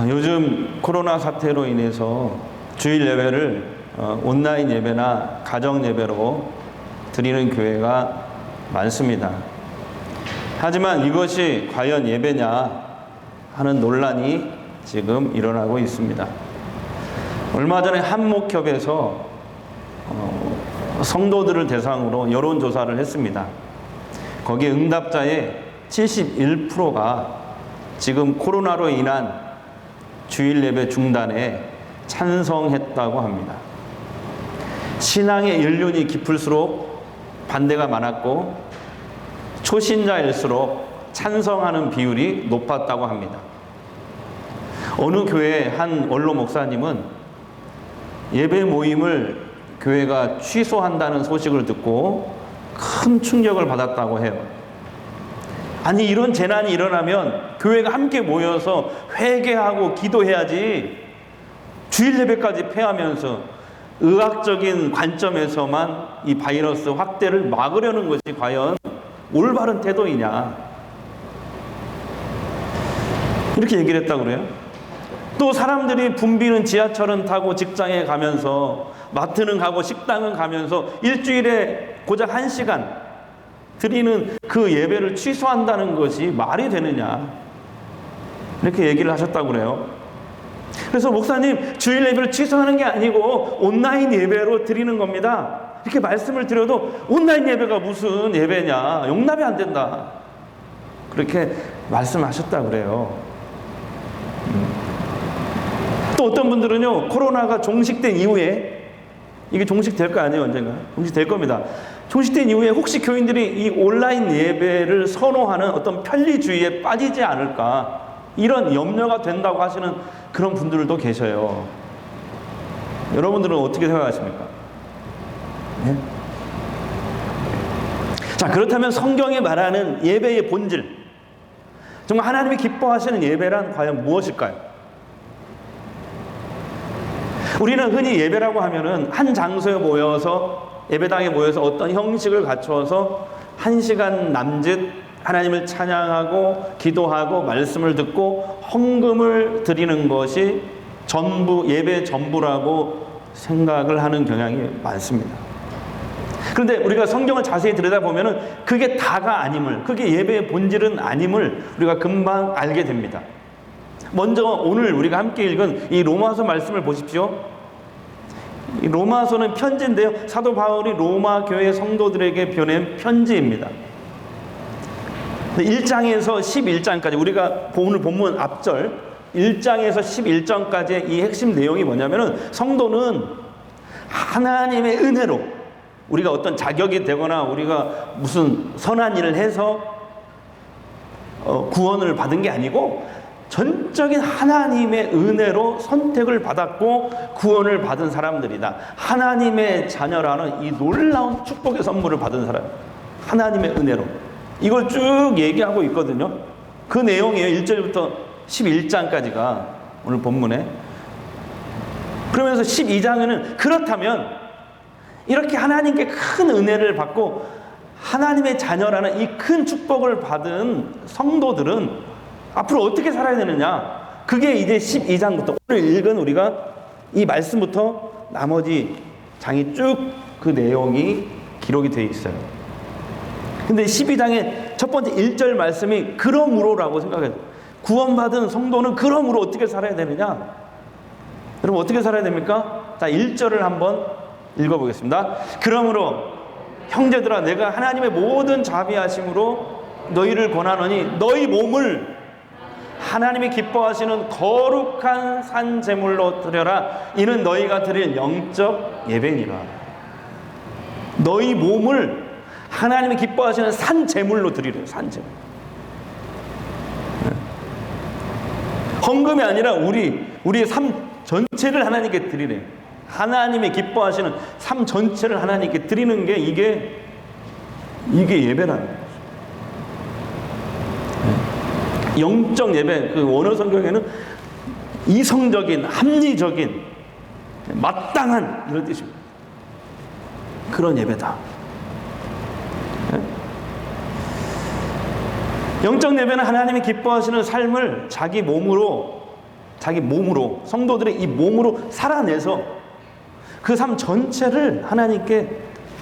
요즘 코로나 사태로 인해서 주일 예배를 온라인 예배나 가정 예배로 드리는 교회가 많습니다. 하지만 이것이 과연 예배냐 하는 논란이 지금 일어나고 있습니다. 얼마 전에 한 목협에서 성도들을 대상으로 여론조사를 했습니다. 거기에 응답자의 71%가 지금 코로나로 인한 주일 예배 중단에 찬성했다고 합니다. 신앙의 연륜이 깊을수록 반대가 많았고 초신자일수록 찬성하는 비율이 높았다고 합니다. 어느 교회 한 원로 목사님은 예배 모임을 교회가 취소한다는 소식을 듣고 큰 충격을 받았다고 해요. 아니, 이런 재난이 일어나면 교회가 함께 모여서 회개하고 기도해야지 주일 예배까지 폐하면서 의학적인 관점에서만 이 바이러스 확대를 막으려는 것이 과연 올바른 태도이냐, 이렇게 얘기를 했다고 그래요. 또 사람들이 붐비는 지하철은 타고 직장에 가면서 마트는 가고 식당은 가면서 일주일에 고작 1시간 드리는 그 예배를 취소한다는 것이 말이 되느냐, 이렇게 얘기를 하셨다고 그래요. 그래서 목사님, 주일 예배를 취소하는 게 아니고 온라인 예배로 드리는 겁니다, 이렇게 말씀을 드려도 온라인 예배가 무슨 예배냐, 용납이 안 된다, 그렇게 말씀하셨다고 그래요. 또 어떤 분들은요, 코로나가 종식된 이후에, 이게 종식될 거 아니에요, 언젠가? 종식될 겁니다. 종식된 이후에 혹시 교인들이 이 온라인 예배를 선호하는 어떤 편리주의에 빠지지 않을까, 이런 염려가 된다고 하시는 그런 분들도 계셔요. 여러분들은 어떻게 생각하십니까? 네? 자, 그렇다면 성경이 말하는 예배의 본질, 정말 하나님이 기뻐하시는 예배란 과연 무엇일까요? 우리는 흔히 예배라고 하면은 한 장소에 모여서, 예배당에 모여서 어떤 형식을 갖추어서 1시간 남짓 하나님을 찬양하고 기도하고 말씀을 듣고 헌금을 드리는 것이 전부, 예배 전부라고 생각을 하는 경향이 많습니다. 그런데 우리가 성경을 자세히 들여다보면은 그게 다가 아님을, 그게 예배의 본질은 아님을 우리가 금방 알게 됩니다. 먼저 오늘 우리가 함께 읽은 이 로마서 말씀을 보십시오. 이 로마서는 편지인데요, 사도 바울이 로마 교회 성도들에게 보낸 편지입니다. 1장에서 11장까지, 우리가 오늘 본문 앞절 1장에서 11장까지의 이 핵심 내용이 뭐냐면은, 성도는 하나님의 은혜로, 우리가 어떤 자격이 되거나 우리가 무슨 선한 일을 해서 구원을 받은 게 아니고 전적인 하나님의 은혜로 선택을 받았고 구원을 받은 사람들이다. 하나님의 자녀라는 이 놀라운 축복의 선물을 받은 사람, 하나님의 은혜로, 이걸 쭉 얘기하고 있거든요. 그 내용이에요. 1절부터 11장까지가 오늘 본문에. 그러면서 12장에는 그렇다면 이렇게 하나님께 큰 은혜를 받고 하나님의 자녀라는 이 큰 축복을 받은 성도들은 앞으로 어떻게 살아야 되느냐, 그게 이제 12장부터 오늘 읽은 우리가 이 말씀부터 나머지 장이 쭉 그 내용이 기록이 되어 있어요. 근데 12장의 첫 번째 1절 말씀이 그러므로라고 생각해요. 구원받은 성도는 그러므로 어떻게 살아야 되느냐? 여러분, 어떻게 살아야 됩니까? 자, 1절을 한번 읽어보겠습니다. 그러므로 형제들아, 내가 하나님의 모든 자비하심으로 너희를 권하노니 너희 몸을 하나님이 기뻐하시는 거룩한 산 제물로 드려라. 이는 너희가 드릴 영적 예배니라. 너희 몸을 하나님이 기뻐하시는 산 제물로 드리래요. 산 제물. 헌금이 아니라 우리의 삶 전체를 하나님께 드리래요. 하나님이 기뻐하시는 삶 전체를 하나님께 드리는 게 이게 예배라는 거예요. 영적 예배, 그 원어 성경에는 이성적인, 합리적인, 마땅한, 이런 뜻입니다. 그런 예배다. 영적 예배는 하나님이 기뻐하시는 삶을 자기 몸으로 성도들의 이 몸으로 살아내서 그 삶 전체를 하나님께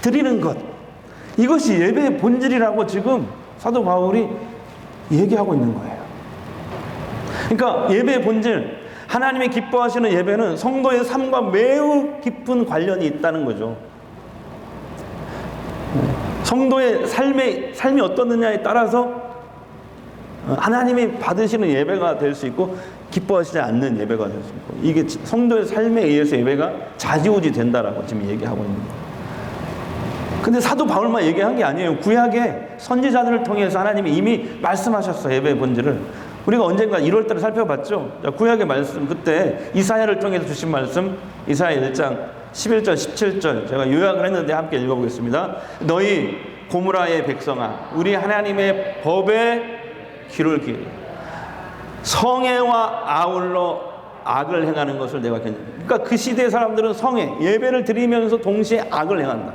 드리는 것, 이것이 예배의 본질이라고 지금 사도 바울이 얘기하고 있는 거예요. 그러니까 예배의 본질, 하나님이 기뻐하시는 예배는 성도의 삶과 매우 깊은 관련이 있다는 거죠. 성도의 삶이 어떻느냐에 따라서 하나님이 받으시는 예배가 될 수 있고 기뻐하시지 않는 예배가 될 수 있고, 이게 성도의 삶에 의해서 예배가 좌지우지 된다라고 지금 얘기하고 있는 거예요. 근데 사도 바울만 얘기한 게 아니에요. 구약의 선지자들을 통해서 하나님이 이미 말씀하셨어요. 예배의 본질을. 우리가 언젠가 1월 달에 살펴봤죠. 구약의 말씀, 그때 이사야를 통해서 주신 말씀, 이사야 1장 11절 17절 제가 요약을 했는데 함께 읽어보겠습니다. 너희 고무라의 백성아, 우리 하나님의 법에 귀를 기울여 성애와 아울러 악을 행하는 것을 내가 견딘다. 그러니까 그 시대의 사람들은 성애, 예배를 드리면서 동시에 악을 행한다.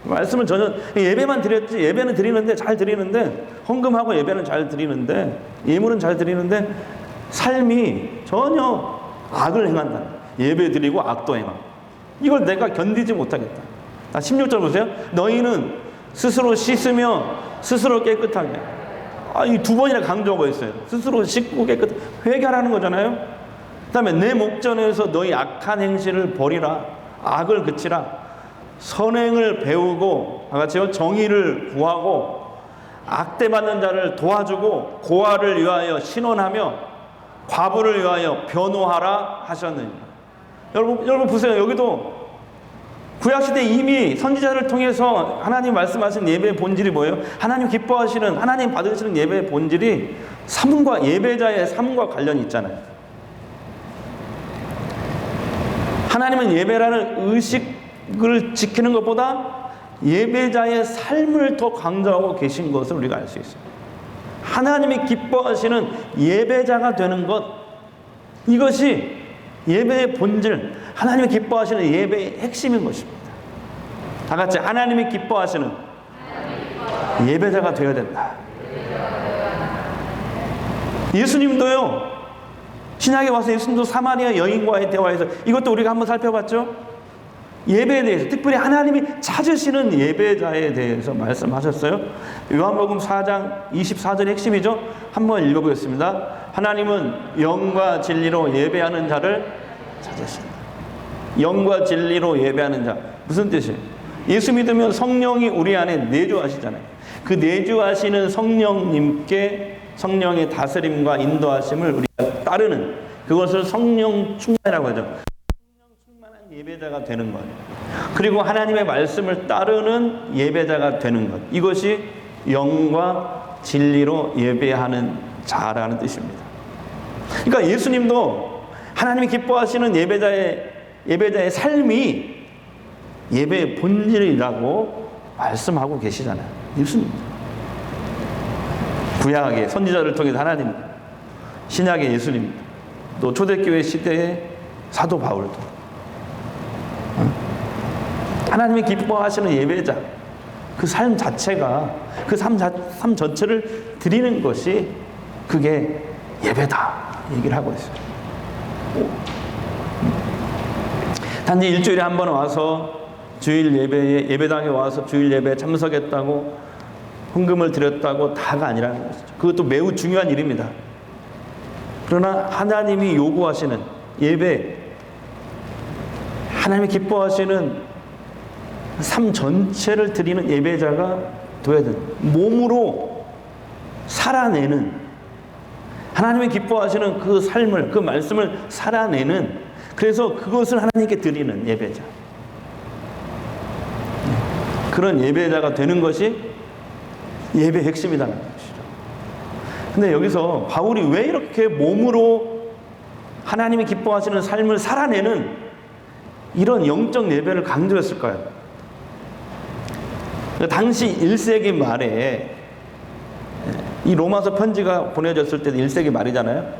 말씀은 전혀, 예배만 드렸지, 예배는 드리는데 잘 드리는데, 헌금하고 예배는 잘 드리는데, 예물은 잘 드리는데 삶이 전혀 악을 행한다. 예배 드리고 악도 행하고, 이걸 내가 견디지 못하겠다. 16절 보세요. 너희는 스스로 씻으며 스스로 깨끗하게. 이 두 번이나 강조하고 있어요. 스스로 씻고 깨끗, 회개하라는 거잖아요. 그 다음에 내 목전에서 너희 악한 행실을 버리라. 악을 그치라. 선행을 배우고, 같이요, 정의를 구하고, 악대받는 자를 도와주고, 고아를 위하여 신원하며 과부를 위하여 변호하라 하셨느니라. 여러분 보세요. 여기도 구약시대 이미 선지자를 통해서 하나님 말씀하신 예배의 본질이 뭐예요? 하나님 기뻐하시는, 하나님 받으시는 예배의 본질이 삶과, 예배자의 삶과 관련이 있잖아요. 하나님은 예배라는 의식을 지키는 것보다 예배자의 삶을 더 강조하고 계신 것을 우리가 알 수 있어요. 하나님이 기뻐하시는 예배자가 되는 것, 이것이 예배의 본질, 하나님이 기뻐하시는 예배의 핵심인 것입니다. 다 같이 하나님이 기뻐하시는 예배자가 되어야 된다. 예수님도요, 신약에 와서 예수님도 사마리아 여인과의 대화에서, 이것도 우리가 한번 살펴봤죠. 예배에 대해서, 특별히 하나님이 찾으시는 예배자에 대해서 말씀하셨어요. 요한복음 4장 24절의 핵심이죠. 한번 읽어보겠습니다. 하나님은 영과 진리로 예배하는 자를 찾으신다. 영과 진리로 예배하는 자, 무슨 뜻이에요? 예수 믿으면 성령이 우리 안에 내주하시잖아요. 그 내주하시는 성령님께 성령의 다스림과 인도하심을 우리가 따르는, 그것을 성령 충만이라고 하죠. 성령 충만한 예배자가 되는 것, 그리고 하나님의 말씀을 따르는 예배자가 되는 것, 이것이 영과 진리로 예배하는 자라는 뜻입니다. 그러니까 예수님도 하나님이 기뻐하시는 예배자의 삶이 예배의 본질이라고 말씀하고 계시잖아요. 예수님. 구약의 선지자를 통해서 하나님, 신약의 예수님, 또 초대교회 시대의 사도 바울도 하나님이 기뻐하시는 예배자, 그 삶 자체가, 그 삶 전체를 드리는 것이 그게 예배다 얘기를 하고 있어요. 단지 일주일에 한 번 와서 주일 예배당에 와서 주일 예배에 참석했다고, 헌금을 드렸다고 다가 아니라는 것이죠. 그것도 매우 중요한 일입니다. 그러나 하나님이 요구하시는 예배, 하나님이 기뻐하시는 삶 전체를 드리는 예배자가 되어야 된다. 몸으로 살아내는, 하나님이 기뻐하시는 그 삶을, 그 말씀을 살아내는, 그래서 그것을 하나님께 드리는 예배자, 그런 예배자가 되는 것이 예배의 핵심이라는 것이죠. 근데 여기서 바울이 왜 이렇게 몸으로 하나님이 기뻐하시는 삶을 살아내는 이런 영적 예배를 강조했을까요? 당시 1세기 말에, 이 로마서 편지가 보내졌을 때도 1세기 말이잖아요.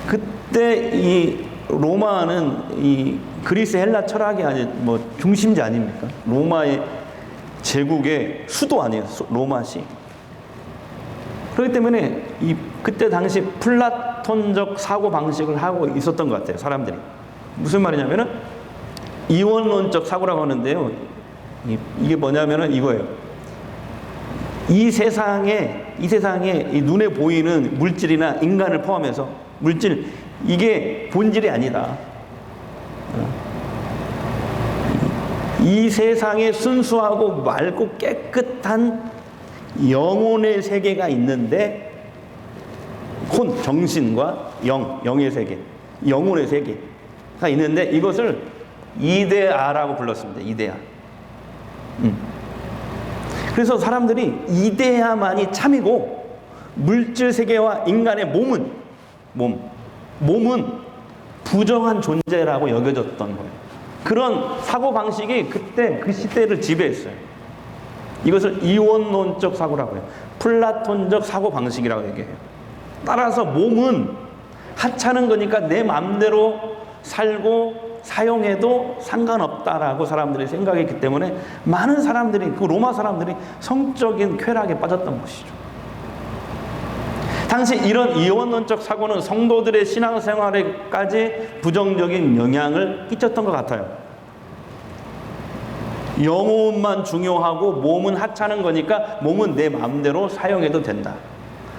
그때 이 로마는 이 그리스 헬라 철학의 중심지 아닙니까? 로마의 제국의 수도 아니에요. 로마시. 그렇기 때문에 그때 당시 플라톤적 사고 방식을 하고 있었던 것 같아요, 사람들이. 무슨 말이냐면은 이원론적 사고라고 하는데요. 이게 뭐냐면은 이거예요. 이 세상에 이 눈에 보이는 물질이나 인간을 포함해서 물질, 이게 본질이 아니다. 이 세상에 순수하고 맑고 깨끗한 영혼의 세계가 있는데, 정신과 영의 세계, 영혼의 세계가 있는데, 이것을 이데아라고 불렀습니다. 이데아. 그래서 사람들이 이데아만이 참이고, 물질 세계와 인간의 몸은 부정한 존재라고 여겨졌던 거예요. 그런 사고 방식이 그때 그 시대를 지배했어요. 이것을 이원론적 사고라고 해요. 플라톤적 사고 방식이라고 얘기해요. 따라서 몸은 하찮은 거니까 내 마음대로 살고 사용해도 상관없다라고 사람들이 생각했기 때문에 많은 사람들이, 그 로마 사람들이 성적인 쾌락에 빠졌던 것이죠. 당시 이런 이원론적 사고는 성도들의 신앙생활에까지 부정적인 영향을 끼쳤던 것 같아요. 영혼만 중요하고 몸은 하찮은 거니까 몸은 내 마음대로 사용해도 된다.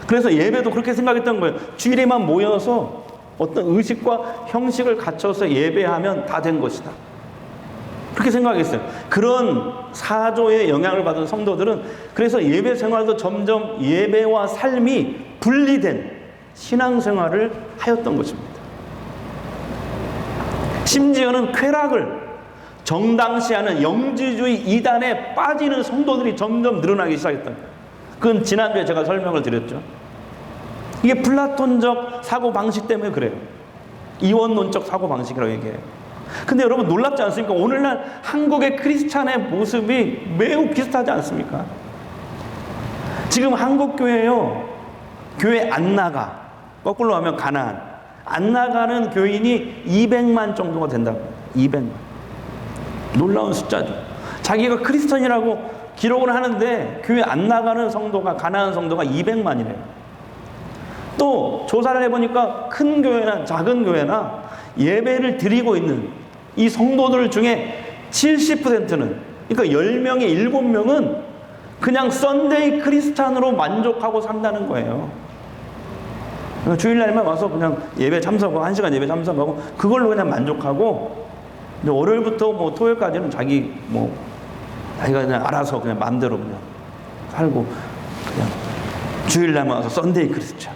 그래서 예배도 그렇게 생각했던 거예요. 주일에만 모여서 어떤 의식과 형식을 갖춰서 예배하면 다 된 것이다. 그렇게 생각했어요. 그런 사조의 영향을 받은 성도들은 그래서 예배 생활도 점점 예배와 삶이 분리된 신앙생활을 하였던 것입니다. 심지어는 쾌락을 정당시하는 영지주의 이단에 빠지는 성도들이 점점 늘어나기 시작했던 거예요. 그건 지난주에 제가 설명을 드렸죠. 이게 플라톤적 사고방식 때문에 그래요. 이원론적 사고방식이라고 얘기해요. 근데 여러분 놀랍지 않습니까? 오늘날 한국의 크리스찬의 모습이 매우 비슷하지 않습니까? 지금 한국 교회요, 교회 안 나가, 거꾸로 하면 가나안, 안 나가는 교인이 200만 정도가 된다고. 200만. 놀라운 숫자죠. 자기가 크리스천이라고 기록을 하는데 교회 안 나가는 성도가, 가나안 성도가 200만이래요. 또 조사를 해보니까 큰 교회나 작은 교회나 예배를 드리고 있는 이 성도들 중에 70%는, 그러니까 10명에 7명은 그냥 썬데이 크리스찬으로 만족하고 산다는 거예요. 그러니까 주일날만 와서 그냥 예배 참석하고 1시간 예배 참석하고 그걸로 그냥 만족하고, 월요일부터 뭐 토요일까지는 자기가 그냥 알아서 그냥 마음대로 그냥 살고, 그냥 주일날만 와서 썬데이 크리스찬,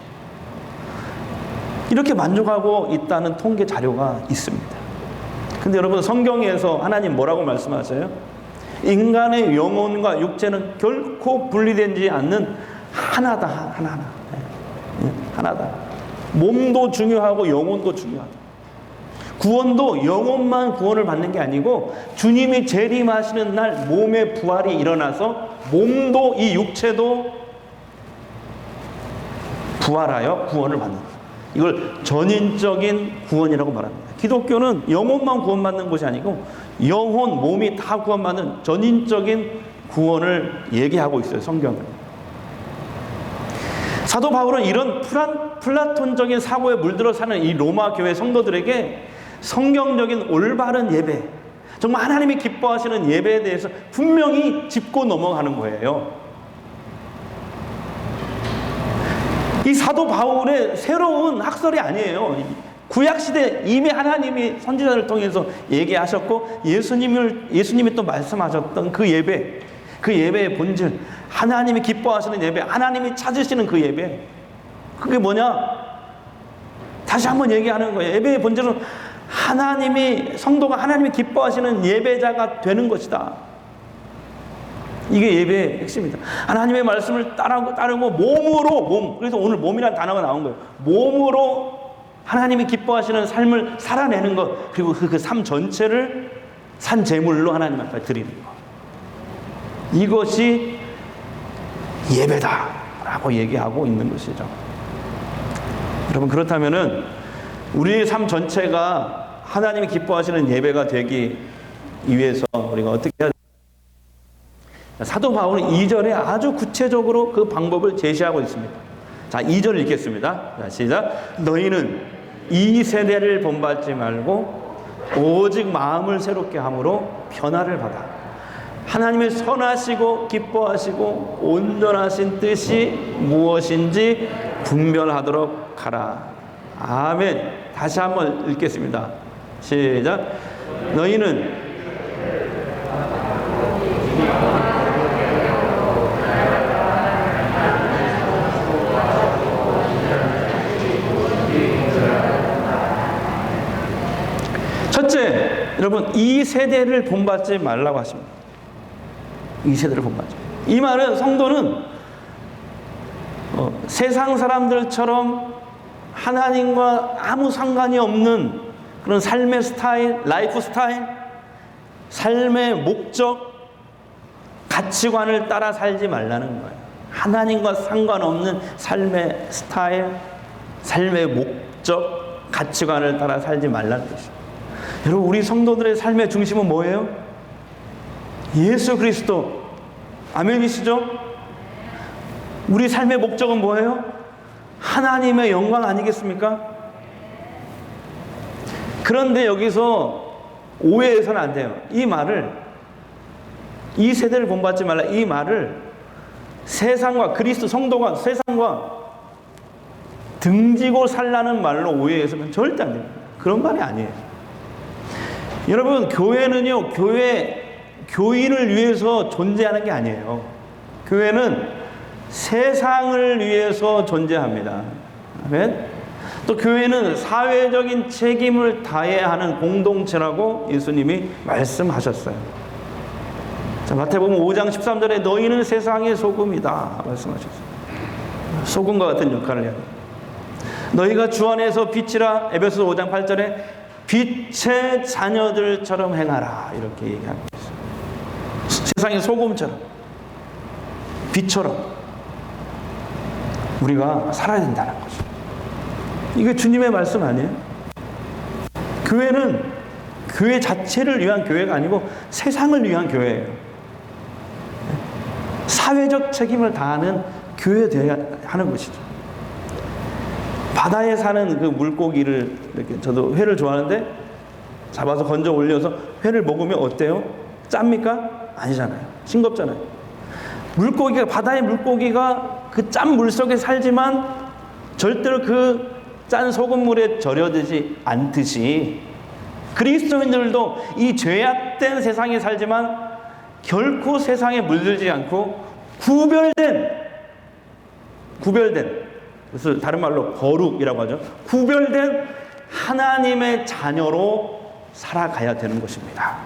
이렇게 만족하고 있다는 통계 자료가 있습니다. 근데 여러분, 성경에서 하나님 뭐라고 말씀하세요? 인간의 영혼과 육체는 결코 분리되지 않는 하나다. 하나다. 몸도 중요하고 영혼도 중요하다. 구원도 영혼만 구원을 받는 게 아니고 주님이 재림하시는 날 몸의 부활이 일어나서 몸도, 이 육체도 부활하여 구원을 받는다. 이걸 전인적인 구원이라고 말합니다. 기독교는 영혼만 구원받는 것이 아니고 영혼, 몸이 다 구원받는 전인적인 구원을 얘기하고 있어요, 성경은. 사도 바울은 이런 플라톤적인 사고에 물들어 사는 이 로마 교회 성도들에게 성경적인 올바른 예배, 정말 하나님이 기뻐하시는 예배에 대해서 분명히 짚고 넘어가는 거예요. 이 사도 바울의 새로운 학설이 아니에요. 구약시대 이미 하나님이 선지자를 통해서 얘기하셨고 예수님이 또 말씀하셨던 그 예배, 그 예배의 본질, 하나님이 기뻐하시는 예배, 하나님이 찾으시는 그 예배, 그게 뭐냐? 다시 한번 얘기하는 거예요. 예배의 본질은 성도가 하나님이 기뻐하시는 예배자가 되는 것이다. 이게 예배의 핵심이다. 하나님의 말씀을 따르고 몸으로, 그래서 오늘 몸이라는 단어가 나온 거예요. 몸으로 하나님이 기뻐하시는 삶을 살아내는 것, 그리고 그 삶 전체를 산 제물로 하나님 앞에 드리는 것, 이것이 예배다라고 얘기하고 있는 것이죠. 여러분, 그렇다면은 우리의 삶 전체가 하나님이 기뻐하시는 예배가 되기 위해서 우리가 어떻게 해야 될까요? 사도 바울은 2절에 아주 구체적으로 그 방법을 제시하고 있습니다. 자, 2절 읽겠습니다. 자, 시작. 너희는 이 세대를 본받지 말고 오직 마음을 새롭게 함으로 변화를 받아 하나님의 선하시고 기뻐하시고 온전하신 뜻이 무엇인지 분별하도록 하라. 아멘. 다시 한번 읽겠습니다. 시작. 너희는 첫째, 여러분, 이 세대를 본받지 말라고 하십니다. 이 세대를 본받지. 이 말은 성도는 세상 사람들처럼 하나님과 아무 상관이 없는 그런 삶의 스타일, 라이프 스타일, 삶의 목적, 가치관을 따라 살지 말라는 거예요. 하나님과 상관없는 삶의 스타일, 삶의 목적, 가치관을 따라 살지 말라는 것입니다. 여러분, 우리 성도들의 삶의 중심은 뭐예요? 예수 그리스도. 아멘이시죠? 우리 삶의 목적은 뭐예요? 하나님의 영광 아니겠습니까? 그런데 여기서 오해해서는 안 돼요. 이 말을, 이 세대를 본받지 말라, 이 말을 세상과 그리스도 성도가 세상과 등지고 살라는 말로 오해해서는 절대 안 됩니다. 그런 말이 아니에요. 여러분, 교회는요, 교인을 위해서 존재하는 게 아니에요. 교회는 세상을 위해서 존재합니다. 아멘. 또 교회는 사회적인 책임을 다해야 하는 공동체라고 예수님이 말씀하셨어요. 자, 마태복음 5장 13절에 너희는 세상의 소금이다 말씀하셨어요. 소금과 같은 역할을 해야 됩니다. 너희가 주 안에서 빛이라 에베소서 5장 8절에 빛의 자녀들처럼 행하라 이렇게 얘기하고 있어요. 세상의 소금처럼, 빛처럼 우리가 살아야 된다는 거죠. 이게 주님의 말씀 아니에요? 교회는 교회 자체를 위한 교회가 아니고 세상을 위한 교회예요. 사회적 책임을 다하는 교회되어야 하는 것이죠. 바다에 사는 그 물고기를 이렇게, 저도 회를 좋아하는데 잡아서 건져 올려서 회를 먹으면 어때요? 짭니까? 아니잖아요. 싱겁잖아요. 물고기가, 바다의 물고기가 그 짠 물속에 살지만 절대로 그 짠 소금물에 절여지지 않듯이 그리스도인들도 이 죄악된 세상에 살지만 결코 세상에 물들지 않고 구별된, 그래서 다른 말로 거룩이라고 하죠. 구별된 하나님의 자녀로 살아가야 되는 것입니다.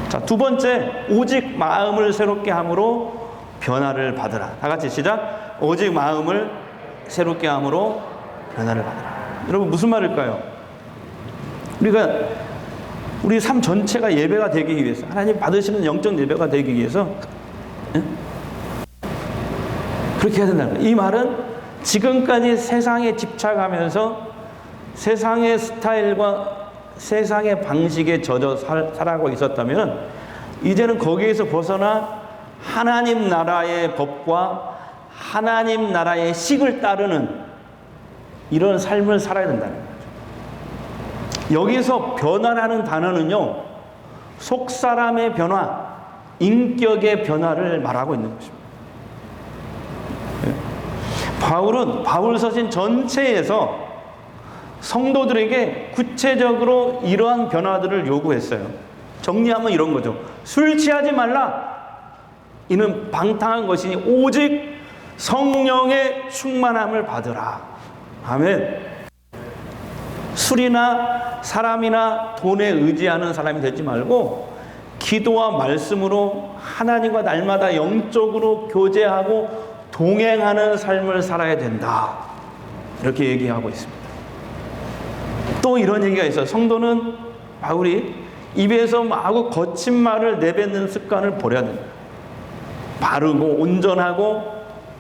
자, 두 번째, 오직 마음을 새롭게 함으로 변화를 받으라. 다 같이 시작. 오직 마음을 새롭게 함으로 변화를 받으라. 여러분, 무슨 말일까요? 우리 삶 전체가 예배가 되기 위해서, 하나님 받으시는 영적 예배가 되기 위해서 그렇게 해야 된다는 거예요. 이 말은 지금까지 세상에 집착하면서 세상의 스타일과 세상의 방식에 젖어 살아가고 있었다면 이제는 거기에서 벗어나 하나님 나라의 법과 하나님 나라의 식을 따르는 이런 삶을 살아야 된다는 거죠. 여기서 변화라는 단어는요, 속사람의 변화, 인격의 변화를 말하고 있는 것입니다. 바울서신 전체에서 성도들에게 구체적으로 이러한 변화들을 요구했어요. 정리하면 이런 거죠. 술 취하지 말라. 이는 방탕한 것이니 오직 성령의 충만함을 받으라. 아멘. 술이나 사람이나 돈에 의지하는 사람이 되지 말고 기도와 말씀으로 하나님과 날마다 영적으로 교제하고 동행하는 삶을 살아야 된다. 이렇게 얘기하고 있습니다. 또 이런 얘기가 있어요. 성도는 바울이 입에서 마구 거친 말을 내뱉는 습관을 버려야 된다. 바르고 온전하고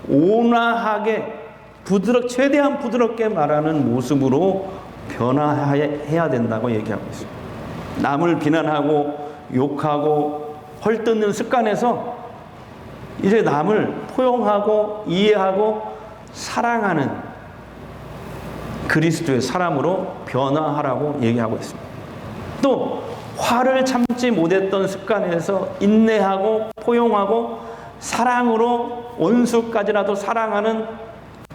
온화하게 최대한 부드럽게 말하는 모습으로 변화해야 된다고 얘기하고 있습니다. 남을 비난하고 욕하고 헐뜯는 습관에서 이제 남을 포용하고 이해하고 사랑하는 그리스도의 사람으로 변화하라고 얘기하고 있습니다. 또 화를 참지 못했던 습관에서 인내하고 포용하고 사랑으로 원수까지라도 사랑하는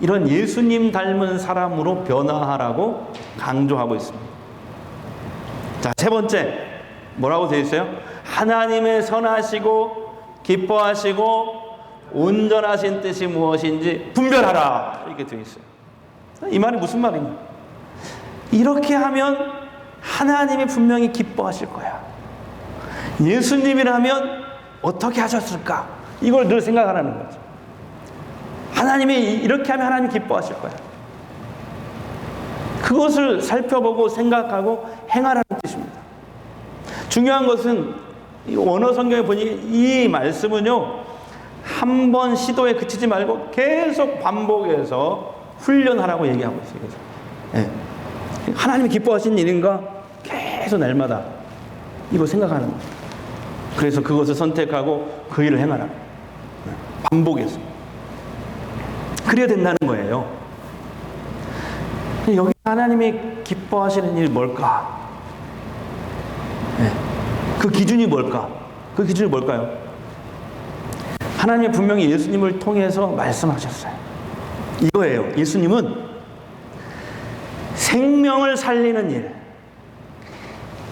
이런 예수님 닮은 사람으로 변화하라고 강조하고 있습니다. 자, 세 번째 뭐라고 되어 있어요? 하나님의 선하시고 기뻐하시고 온전하신 뜻이 무엇인지 분별하라, 이렇게 되어 있어요. 이 말이 무슨 말이냐? 이렇게 하면 하나님이 분명히 기뻐하실 거야. 예수님이라면 어떻게 하셨을까? 이걸 늘 생각하라는 거죠. 하나님이 이렇게 하면 하나님 기뻐하실 거야. 그것을 살펴보고 생각하고 행하라는 뜻입니다. 중요한 것은 원어 성경에 보니 이 말씀은요, 한 번 시도에 그치지 말고 계속 반복해서 훈련하라고 얘기하고 있어요. 그래서 하나님이 기뻐하신 일인가? 계속 날마다 이거 생각하는 거예요. 그래서 그것을 선택하고 그 일을 행하라. 반복해서. 그래야 된다는 거예요. 여기 하나님이 기뻐하시는 일이 뭘까? 그 기준이 뭘까? 그 기준이 뭘까요? 하나님이 분명히 예수님을 통해서 말씀하셨어요. 이거예요. 예수님은 생명을 살리는 일,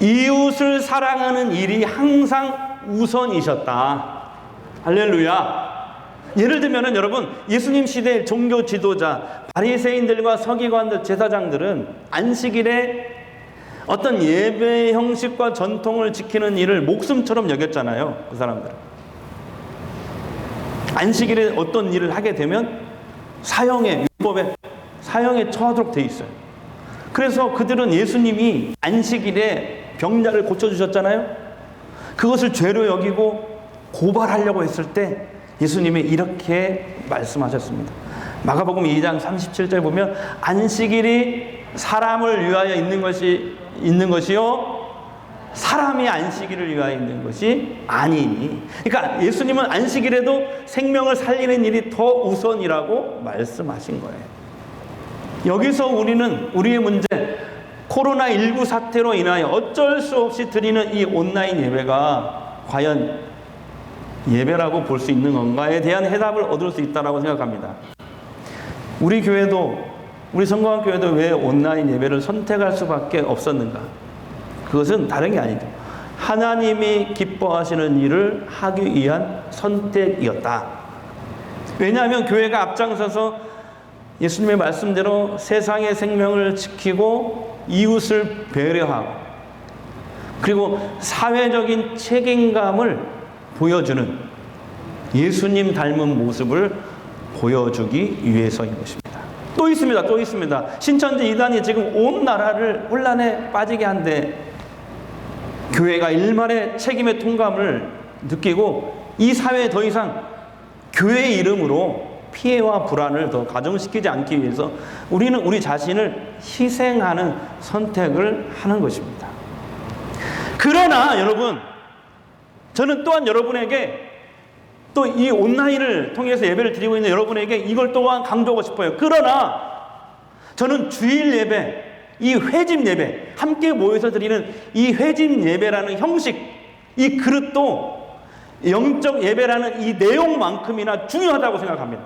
이웃을 사랑하는 일이 항상 우선이셨다. 할렐루야. 예를 들면은 여러분, 예수님 시대의 종교 지도자, 바리새인들과 서기관들, 제사장들은 안식일에 어떤 예배 형식과 전통을 지키는 일을 목숨처럼 여겼잖아요. 그 사람들은. 안식일에 어떤 일을 하게 되면 사형에, 율법에 사형에 처하도록 돼 있어요. 그래서 그들은 예수님이 안식일에 병자를 고쳐주셨잖아요. 그것을 죄로 여기고 고발하려고 했을 때 예수님이 이렇게 말씀하셨습니다. 마가복음 2장 37절 보면 안식일이 사람을 위하여 있는 것이요 사람이 안식일을 위하여 있는 것이 아니니. 그러니까 예수님은 안식일에도 생명을 살리는 일이 더 우선이라고 말씀하신 거예요. 여기서 우리는 우리의 문제, 코로나19 사태로 인하여 어쩔 수 없이 드리는 이 온라인 예배가 과연 예배라고 볼 수 있는 건가에 대한 해답을 얻을 수 있다고 생각합니다. 우리 교회도, 우리 성공학교회도 왜 온라인 예배를 선택할 수밖에 없었는가? 그것은 다른 게 아니죠. 하나님이 기뻐하시는 일을 하기 위한 선택이었다. 왜냐하면 교회가 앞장서서 예수님의 말씀대로 세상의 생명을 지키고 이웃을 배려하고 그리고 사회적인 책임감을 보여주는 예수님 닮은 모습을 보여주기 위해서인 것입니다. 또 있습니다. 신천지 이단이 지금 온 나라를 혼란에 빠지게 한데 교회가 일말의 책임의 통감을 느끼고 이 사회에 더 이상 교회의 이름으로 피해와 불안을 더 가중시키지 않기 위해서 우리는 우리 자신을 희생하는 선택을 하는 것입니다. 그러나 여러분, 저는 또한 여러분에게 또 이 온라인을 통해서 예배를 드리고 있는 여러분에게 이걸 또한 강조하고 싶어요. 그러나 저는 주일 예배, 이 회집 예배, 함께 모여서 드리는 이 회집 예배라는 형식, 이 그릇도 영적 예배라는 이 내용만큼이나 중요하다고 생각합니다.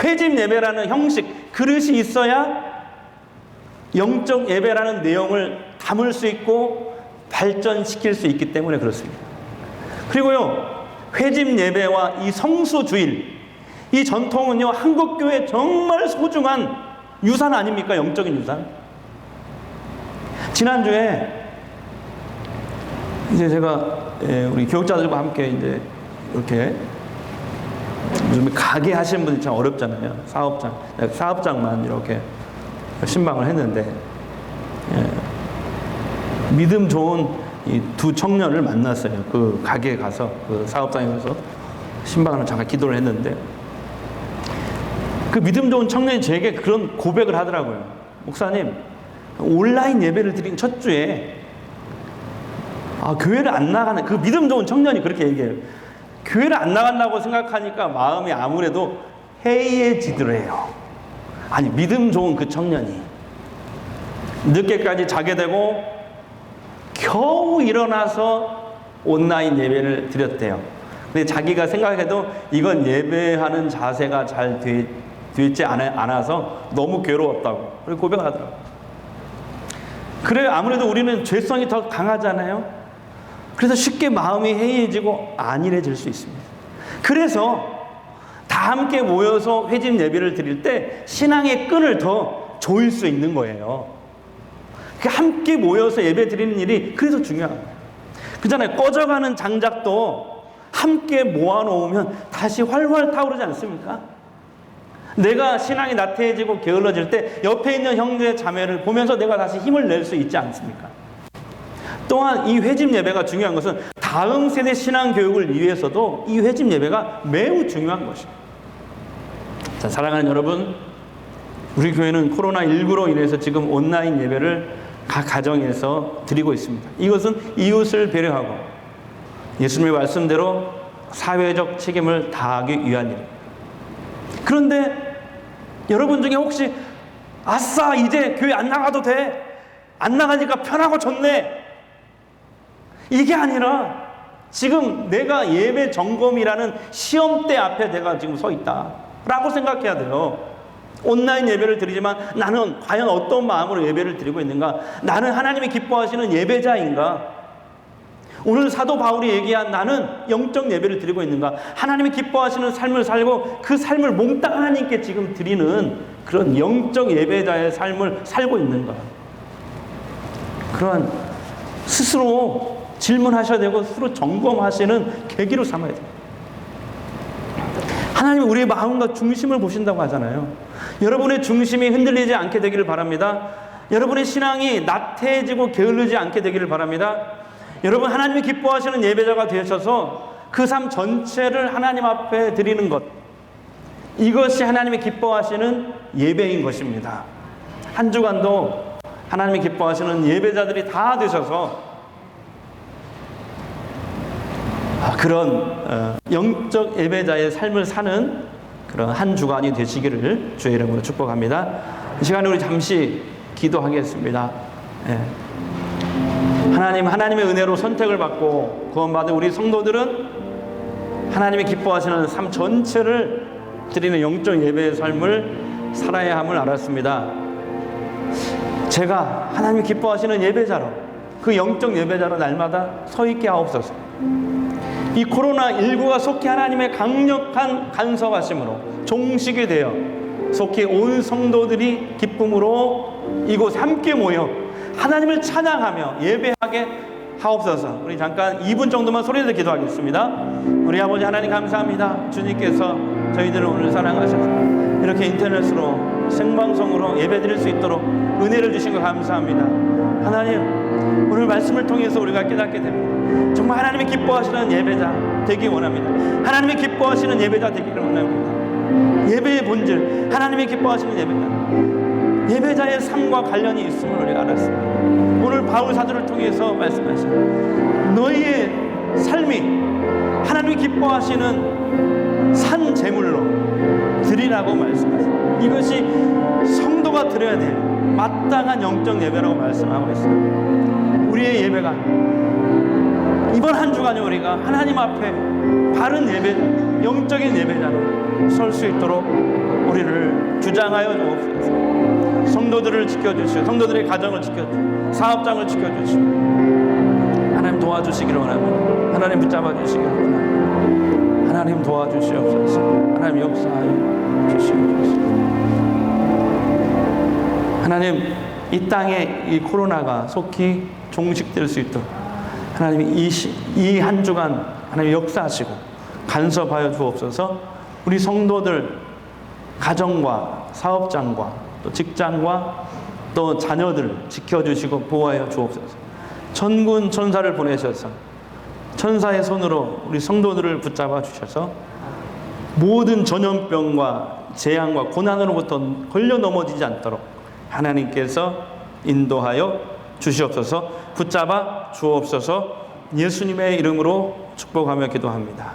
회집 예배라는 형식, 그릇이 있어야 영적 예배라는 내용을 담을 수 있고 발전시킬 수 있기 때문에 그렇습니다. 그리고요, 회집 예배와 이 성수주일, 이 전통은요, 한국교회 정말 소중한 유산 아닙니까? 영적인 유산. 지난주에 이제 제가 우리 교육자들과 함께 이제 이렇게 요즘 가게 하시는 분들이 참 어렵잖아요. 사업장만 이렇게 신방을 했는데 믿음 좋은 이 두 청년을 만났어요. 그 가게에 가서, 그 사업장에 가서 신방을 잠깐 기도를 했는데 그 믿음 좋은 청년이 저에게 그런 고백을 하더라고요. 목사님, 온라인 예배를 드린 첫 주에 교회를 안 나가는, 그 믿음 좋은 청년이 그렇게 얘기해요. 교회를 안 나간다고 생각하니까 마음이 아무래도 해이해지더래요. 아니, 믿음 좋은 그 청년이 늦게까지 자게 되고 겨우 일어나서 온라인 예배를 드렸대요. 근데 자기가 생각해도 이건 예배하는 자세가 잘 되지 않아서 너무 괴로웠다고 그리고 고백하더라고요. 그래, 아무래도 우리는 죄성이 더 강하잖아요. 그래서 쉽게 마음이 해이해지고 안일해질 수 있습니다. 그래서 다 함께 모여서 회집 예배를 드릴 때 신앙의 끈을 더 조일 수 있는 거예요. 함께 모여서 예배 드리는 일이 그래서 중요합니다. 그잖아요. 꺼져가는 장작도 함께 모아놓으면 다시 활활 타오르지 않습니까? 내가 신앙이 나태해지고 게을러질 때 옆에 있는 형제 자매를 보면서 내가 다시 힘을 낼 수 있지 않습니까? 또한 이 회집 예배가 중요한 것은 다음 세대 신앙 교육을 위해서도 이 회집 예배가 매우 중요한 것입니다. 자, 사랑하는 여러분, 우리 교회는 코로나19로 인해서 지금 온라인 예배를 각 가정에서 드리고 있습니다. 이것은 이웃을 배려하고 예수님의 말씀대로 사회적 책임을 다하기 위한 일입니다. 그런데 여러분 중에 혹시 아싸 이제 교회 안 나가도 돼, 안 나가니까 편하고 좋네, 이게 아니라 지금 내가 예배 점검이라는 시험대 앞에 내가 지금 서 있다 라고 생각해야 돼요. 온라인 예배를 드리지만 나는 과연 어떤 마음으로 예배를 드리고 있는가? 나는 하나님이 기뻐하시는 예배자인가? 오늘 사도 바울이 얘기한 나는 영적 예배를 드리고 있는가? 하나님이 기뻐하시는 삶을 살고 그 삶을 몽땅 하나님께 지금 드리는 그런 영적 예배자의 삶을 살고 있는가? 그러한 스스로 질문하셔야 되고 스스로 점검하시는 계기로 삼아야 돼요. 하나님은 우리의 마음과 중심을 보신다고 하잖아요. 여러분의 중심이 흔들리지 않게 되기를 바랍니다. 여러분의 신앙이 나태해지고 게을르지 않게 되기를 바랍니다. 여러분, 하나님이 기뻐하시는 예배자가 되셔서 그 삶 전체를 하나님 앞에 드리는 것, 이것이 하나님이 기뻐하시는 예배인 것입니다. 한 주간도 하나님이 기뻐하시는 예배자들이 다 되셔서 그런 영적 예배자의 삶을 사는 그런 한 주간이 되시기를 주의 이름으로 축복합니다. 이 시간에 우리 잠시 기도하겠습니다. 하나님의 은혜로 선택을 받고 구원받은 우리 성도들은 하나님이 기뻐하시는 삶 전체를 드리는 영적 예배의 삶을 살아야 함을 알았습니다. 제가 하나님이 기뻐하시는 예배자로, 그 영적 예배자로 날마다 서 있게 하옵소서. 이 코로나19가 속히 하나님의 강력한 간섭하심으로 종식이 되어 속히 온 성도들이 기쁨으로 이곳 함께 모여 하나님을 찬양하며 예배하게 하옵소서. 우리 잠깐 2분 정도만 소리내서 기도하겠습니다. 우리 아버지 하나님 감사합니다. 주님께서 저희들을 오늘 사랑하셔서 이렇게 인터넷으로 생방송으로 예배드릴 수 있도록 은혜를 주신 것 감사합니다. 하나님, 오늘 말씀을 통해서 우리가 깨닫게 됩니다. 정말 하나님이 기뻐하시는 예배자 되기 원합니다. 하나님이 기뻐하시는 예배자 되기를 원합니다. 예배의 본질, 하나님이 기뻐하시는 예배자, 예배자의 삶과 관련이 있음을 우리가 알았습니다. 오늘 바울 사도를 통해서 말씀하신 너희의 삶이 하나님이 기뻐하시는 산 제물로 드리라고 말씀하셨습니다. 이것이 성도가 드려야 될 마땅한 영적 예배라고 말씀하고 있습니다. 우리의 예배가 이번 한 주간에 우리가 하나님 앞에 바른 예배자, 영적인 예배자로 설 수 있도록 우리를 주장하여 주옵소서. 성도들을 지켜주시고 성도들의 가정을 지켜주시고 사업장을 지켜주시고 하나님 도와주시기를 원합니다. 하나님 붙잡아 주시기를 원합니다. 하나님 도와주시옵소서. 하나님 역사하여 주시옵소서. 하나님, 이 땅에 이 코로나가 속히 종식될 수 있도록 하나님이 이 한 주간 하나님 역사하시고 간섭하여 주옵소서. 우리 성도들 가정과 사업장과 또 직장과 또 자녀들 지켜주시고 보호하여 주옵소서. 천군 천사를 보내셔서 천사의 손으로 우리 성도들을 붙잡아 주셔서 모든 전염병과 재앙과 고난으로부터 걸려 넘어지지 않도록 하나님께서 인도하여 주시옵소서. 붙잡아 주옵소서. 예수님의 이름으로 축복하며 기도합니다.